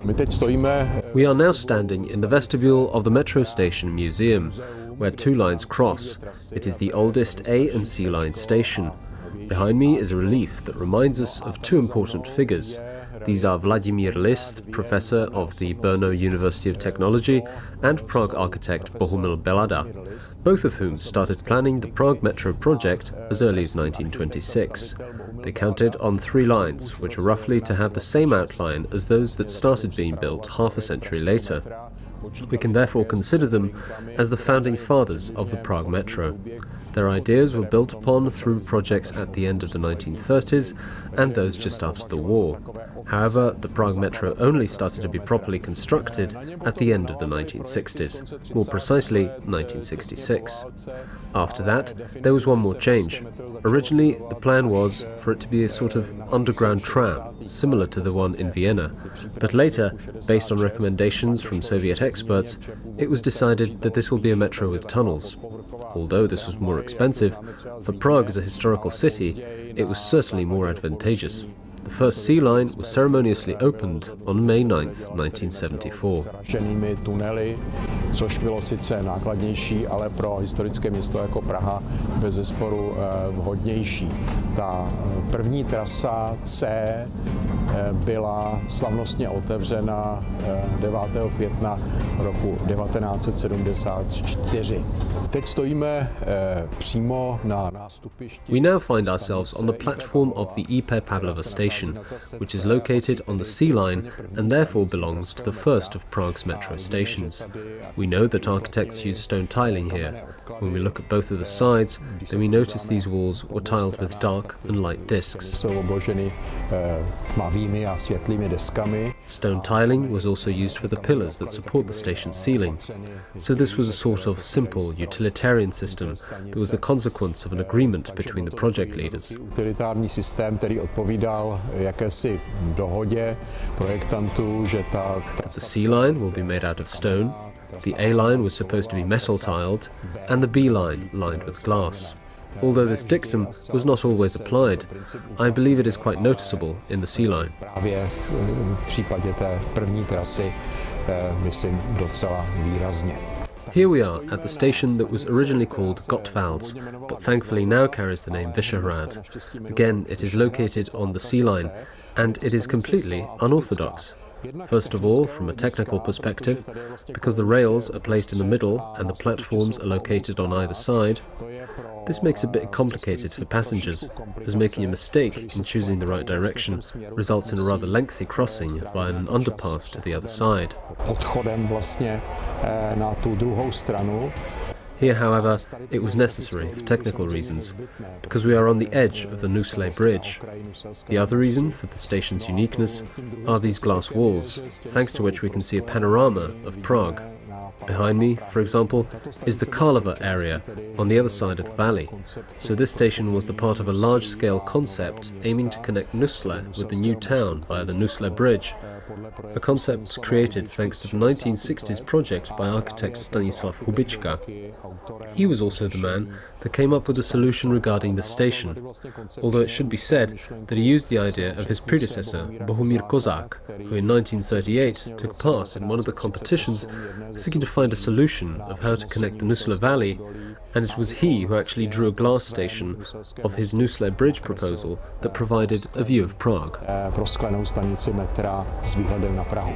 We are now standing in the vestibule of the metro station museum, where two lines cross. It is the oldest A and C line station. Behind me is a relief that reminds us of two important figures. These are Vladimír List, professor of the Brno University of Technology, and Prague architect Bohumil Belada, both of whom started planning the Prague Metro project as early as 1926. They counted on three lines, which are roughly to have the same outline as those that started being built half a century later. We can therefore consider them as the founding fathers of the Prague Metro. Their ideas were built upon through projects at the end of the 1930s and those just after the war. However, the Prague Metro only started to be properly constructed at the end of the 1960s, more precisely 1966. After that, there was one more change. Originally, the plan was for it to be a sort of underground tram, similar to the one in Vienna. But later, based on recommendations from Soviet experts, it was decided that this will be a metro with tunnels. Although this was more expensive, for Prague as a historical city, it was certainly more advantageous. The first C line was ceremoniously opened on May 9, 1974. Což bylo sice nákladnější, ale pro historické město jako Praha bezesporu vhodnější. Ta první trasa C byla slavnostně otevřena 9. května roku 1974. Teď stojíme přímo na nástupišti. We now find ourselves on the platform of the IP Pavlova station, which is located on the C line and therefore belongs to the first of Prague's metro stations. We know that architects used stone tiling here. When we look at both of the sides, then we notice these walls were tiled with dark and light discs. Stone tiling was also used for the pillars that support the station's ceiling. So this was a sort of simple utilitarian system that was a consequence of an agreement between the project leaders. Utilitární systém, který odpovídal jakési dohodě projektantů, že the C line will be made out of stone, the A line was supposed to be metal tiled, and the B line lined with glass. Although this dictum was not always applied, I believe it is quite noticeable in the C line. Právě v případě té první trasy, myslím, docela výrazně. Here we are at the station that was originally called Gottwald's, but thankfully now carries the name Vyšehrad. Again, it is located on the C line, and it is completely unorthodox. First of all, from a technical perspective, because the rails are placed in the middle and the platforms are located on either side. This makes it a bit complicated for passengers, as making a mistake in choosing the right direction results in a rather lengthy crossing via an underpass to the other side. Here, however, it was necessary for technical reasons, because we are on the edge of the Nusle Bridge. The other reason for the station's uniqueness are these glass walls, thanks to which we can see a panorama of Prague. Behind me, for example, is the Karlova area on the other side of the valley. So this station was the part of a large-scale concept aiming to connect Nusle with the new town via the Nusle Bridge, a concept created thanks to the 1960s project by architect Stanislav Hubička. He was also the man that came up with a solution regarding the station, although it should be said that he used the idea of his predecessor, Bohumír Kozák, who in 1938 took part in one of the competitions seeking to find a solution of how to connect the Nusle Valley, and it was he who actually drew a glass station of his Nusle Bridge proposal that provided a view of Prague. Pro sklenou stanici metra s výhledem na Prahu.